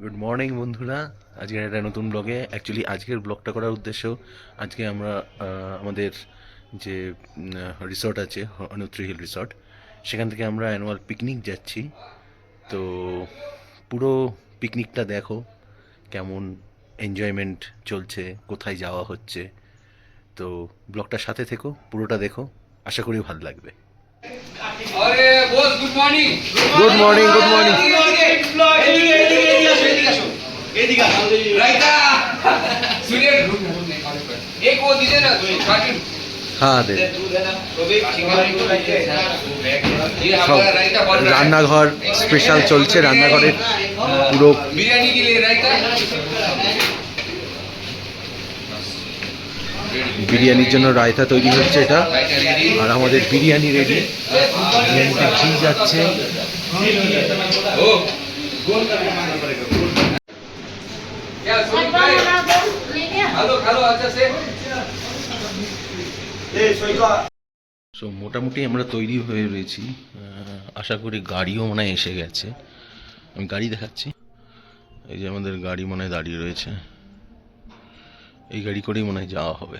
Good morning বন্ধুরা, আজকের একটা নতুন ব্লগে। অ্যাকচুয়ালি আজকের ব্লগটা করার উদ্দেশ্য, আজকে আমরা আমাদের যে রিসর্ট আছে অনুত্রি হিল রিসর্ট, সেখান থেকে আমরা অ্যানুয়াল পিকনিক যাচ্ছি। তো পুরো পিকনিকটা দেখো, কেমন এনজয়মেন্ট চলছে, কোথায় যাওয়া হচ্ছে। তো ব্লগটার সাথে থেকো, পুরোটা দেখো, আশা করি ভালো লাগবে। अरे boss good morning good morning, good morning. राइता सुनिए एक वो दीजिए ना कार्टून হ্যাঁ দে। ये সব हमारा रायता बन रहा है রান্নাঘর স্পেশাল চলছে, রান্নাঘরের পুরো बिरयानी के लिए रायता বিরিয়ানির জন্য রায়তা তৈরি হচ্ছে এটা। रायता रेडी আর আমাদের বিরিয়ানি রেডি, বিরিয়ানিতে ঘি যাচ্ছে। ओ क्या सुन भाई हेलो हेलो अच्छा से সো মোটামুটি আমরা তৈরি হয়ে রয়েছি। আশা করি গাড়িও মনে হয় এসে গেছে। আমি গাড়ি দেখাচ্ছি। এই যে আমাদের গাড়ি মনে হয় দাঁড়িয়ে রয়েছে, এই গাড়ি করেই মনে হয় যাওয়া হবে।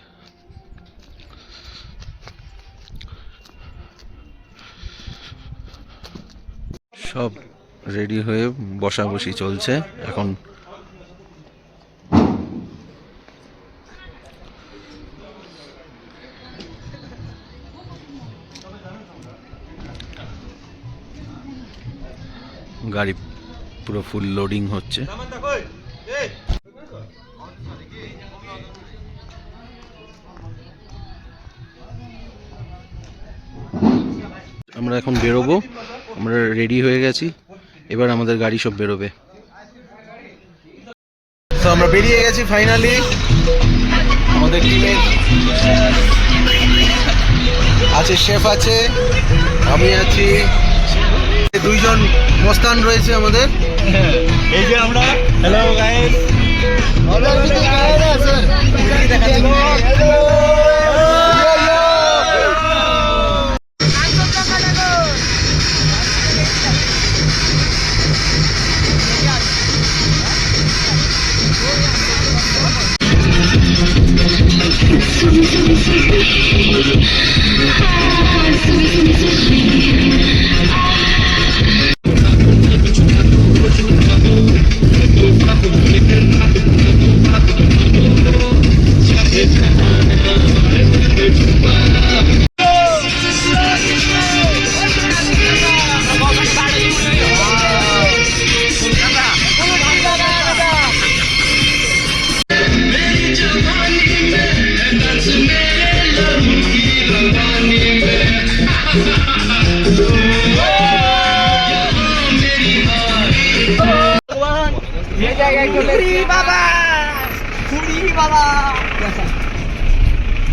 সব রেডি হয়ে বসাবসি চলছে এখন। গাড়ি পুরো ফুল লোডিং হচ্ছে। আমরা এখন বেরোবো, আমরা রেডি হয়ে গেছি, এবার আমাদের গাড়ি সব বেরোবে। তো আমরা বেরিয়ে গেছি ফাইনালি। আমাদের টিমের আছে, শেফ আছে, আমি আছি, দুইজন মস্তান রয়েছে আমাদের। এই যে আমরা হ্যালো গাইস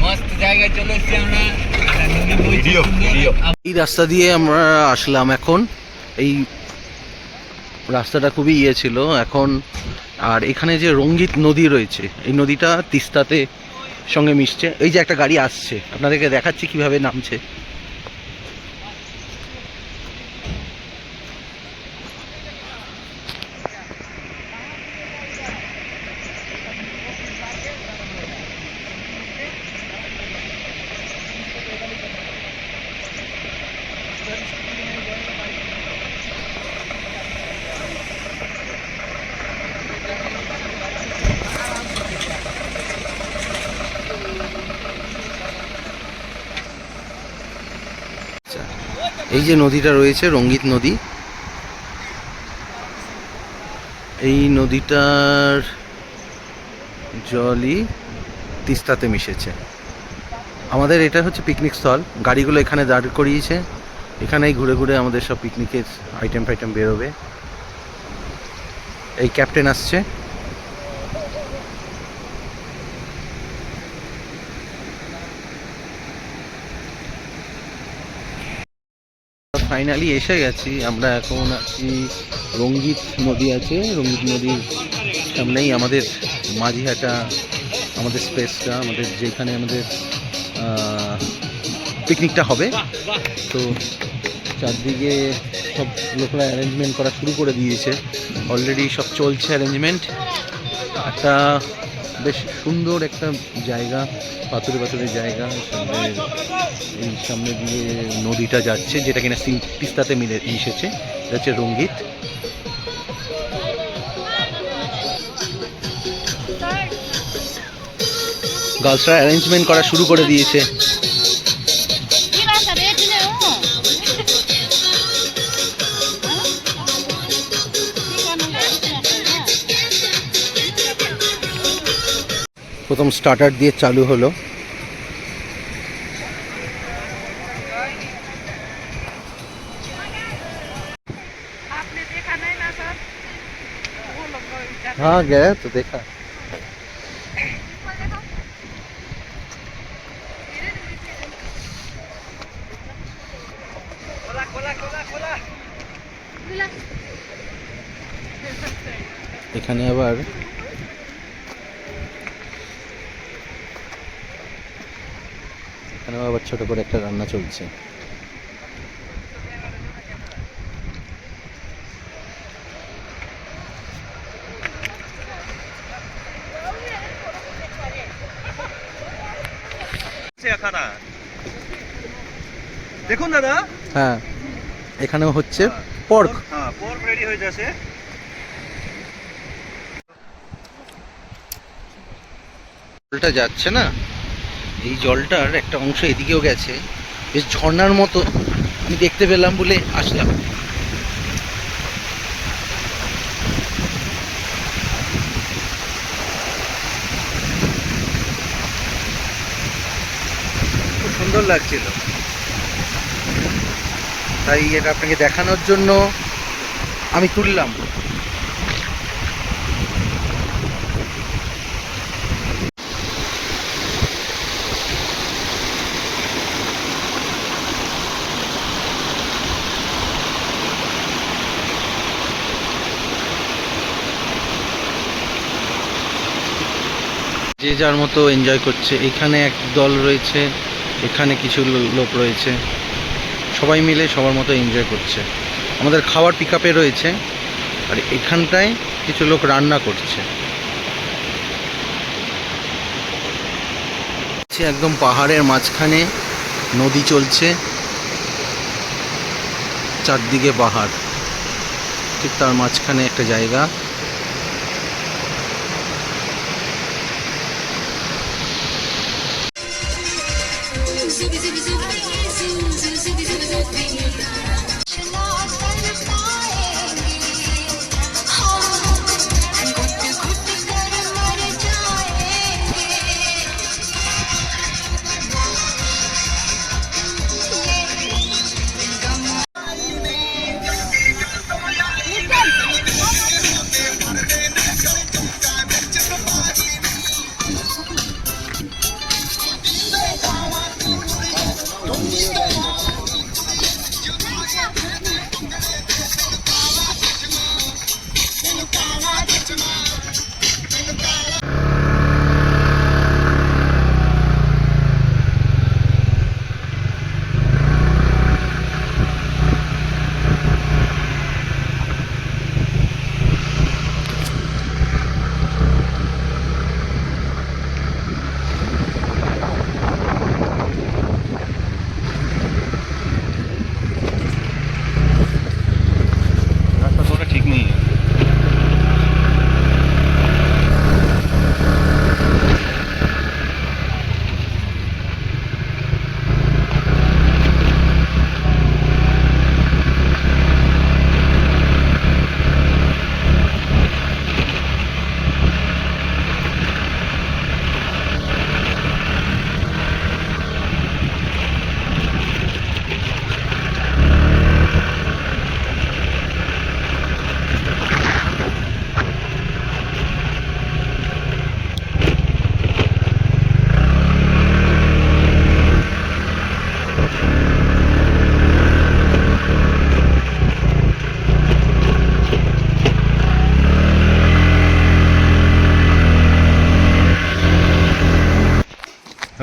मस्त জায়গায় চলে এসেছি আমরা এই রাস্তা দিয়ে আমরা আসলাম এখন। এই রাস্তাটা খুবই ছিল এখন। আর এখানে যে রঙ্গিত নদী রয়েছে, এই নদীটা তিস্তাতে সঙ্গে মিশছে। এই যে একটা গাড়ি আসছে, আপনাদেরকে দেখাচ্ছি কিভাবে নামছে। এই যে নদীটা রয়েছে, রঙ্গিত নদী, এই নদীটার জলই তিস্তাতে মিশেছে। আমাদের এটা হচ্ছে পিকনিক স্থল, গাড়িগুলো এখানে দাঁড় করিয়েছে, এখানেই ঘুরে ঘুরে আমাদের সব পিকনিকের আইটেম ফাইটেম বেরোবে। এই ক্যাপ্টেন আসছে। ফাইনালি এসে গেছি আমরা। এখন আছি রঙ্গিত নদী আছে, রঙ্গিত নদীর সামনেই আমাদের মাঝিহাটা, আমাদের স্পেসটা, আমাদের যেখানে আমাদের পিকনিকটা হবে। তো চারদিকে সব লোকরা অ্যারেঞ্জমেন্ট করা শুরু করে দিয়েছে। অলরেডি সব চলছে অ্যারেঞ্জমেন্ট। একটা বেশ সুন্দর একটা জায়গা, পাথুরে পাথুরে জায়গা, এই সামনে দিয়ে নদীটা যাচ্ছে যেটা কিনা তিস্তাতে মিশেছে। এটা হচ্ছে রঙ্গিত। গার্লসরা অ্যারেঞ্জমেন্ট করা শুরু করে দিয়েছে। প্রথম স্টার্টার দিয়ে চালু হলো। हाँ गया तो देखा। এখানে আবার ছোট করে একটা রান্না চলছে। দেখুন দাদা, হ্যাঁ এখানেও হচ্ছে পর্ক। হ্যাঁ পর্ক রেডি হয়ে যাচ্ছে। জলটা যাচ্ছে না, এই জলটার একটা অংশ এদিকেও গেছে, বেশ ঝর্ণার মতো আমি দেখতে পেলাম বলে আসলাম। খুব সুন্দর লাগছিল, তাই এটা আপনাকে দেখানোর জন্য আমি তুললাম। যে যার মতো এনজয় করছে। এখানে এক দল রয়েছে, এখানে কিছু লোক রয়েছে, সবাই মিলে সবার মতো এনজয় করছে। আমাদের খাওয়ার পিক আপে রয়েছে, আর এখানটায় কিছু লোক রান্না করছে। একদম পাহাড়ের মাঝখানে নদী চলছে, চারদিকে পাহাড়, ঠিক তার মাঝখানে একটা জায়গা।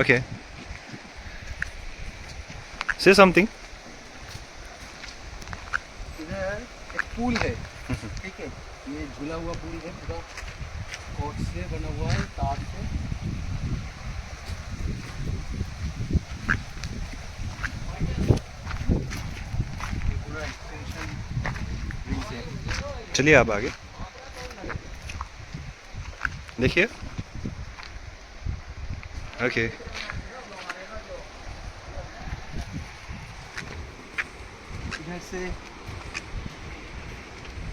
Okay. Say something. इधर एक पुल है, ठीक है, ये ये झूला हुआ पुल है पूरा कोर्ट से बना हुआ है तार से। ये पूरा एक्सटेंशन ब्रिज है। चलिए आप आगे देखिए। ओके इधर से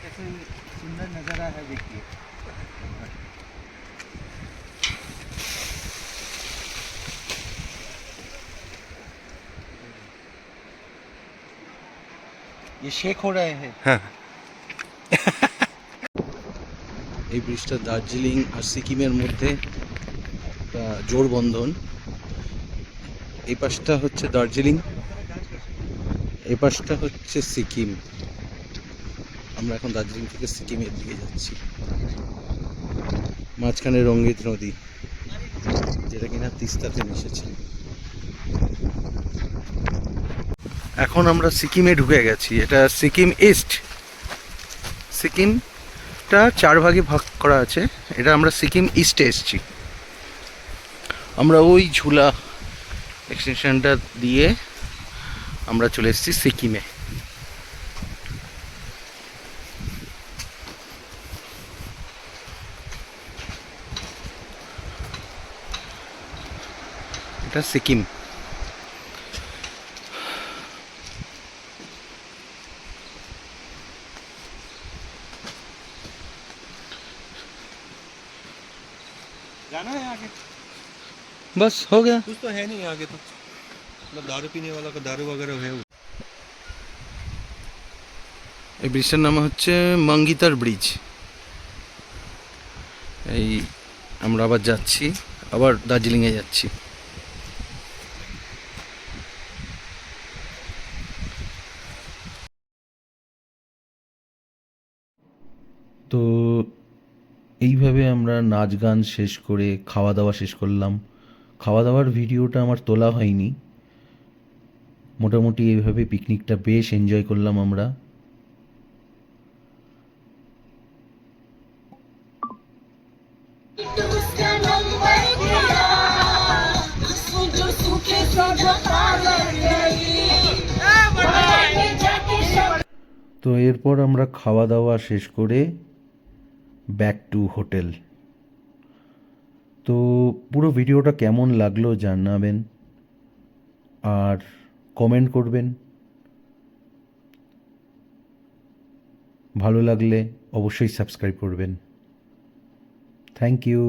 कैसे सुंदर नज़ारा है देखिए। ये शेक हो रहे हैं। हाँ এই ব্রিজটা দার্জিলিং আর সিকিমের মধ্যে একটা জোড়বন্ধন। এই পাশটা হচ্ছে দার্জিলিং, এই পাশটা হচ্ছে সিকিম। আমরা এখন দার্জিলিং থেকে সিকিমের দিকে যাচ্ছি। মাঝখানে রঙ্গিত নদী, যেটা কিনা তিস্তাতে মিশেছে। এখন আমরা সিকিমে ঢুকে গেছি। এটা সিকিম ইস্ট। সিকিমটা 4 ভাগে ভাগ করা আছে। এটা আমরা সিকিম ইস্টে এসেছি। আমরা ওই ঝুলা এক্সটেনশনটা দিয়ে আমরা চলে এসেছি সিকিমে। এটা সিকিম। जाना है आगे। बस हो गया। कुछ तो है नहीं आगे तो, मतलब दारू पीने वाला का दारू वगैरह है। এই ব্রিজটার নাম হচ্ছে মঙ্গিতার ব্রিজ। এই আমরা আবার যাচ্ছি, আবার দার্জিলিংয়ে যাচ্ছি। তো এইভাবে আমরা নাচ গান শেষ করে খাওয়া দাওয়া শেষ করলাম। খাওয়া দাওয়ার ভিডিওটা আমার তোলা হয়নি। মোটামুটি এইভাবে পিকনিকটা বেশ এনজয় করলাম আমরা। তো এরপর আমরা খাওয়া দাওয়া শেষ করে ব্যাক টু হোটেল। তো পুরো ভিডিওটা কেমন লাগলো জানাবেন আর কমেন্ট করবেন। ভালো লাগলে অবশ্যই সাবস্ক্রাইব করবেন। Thank you.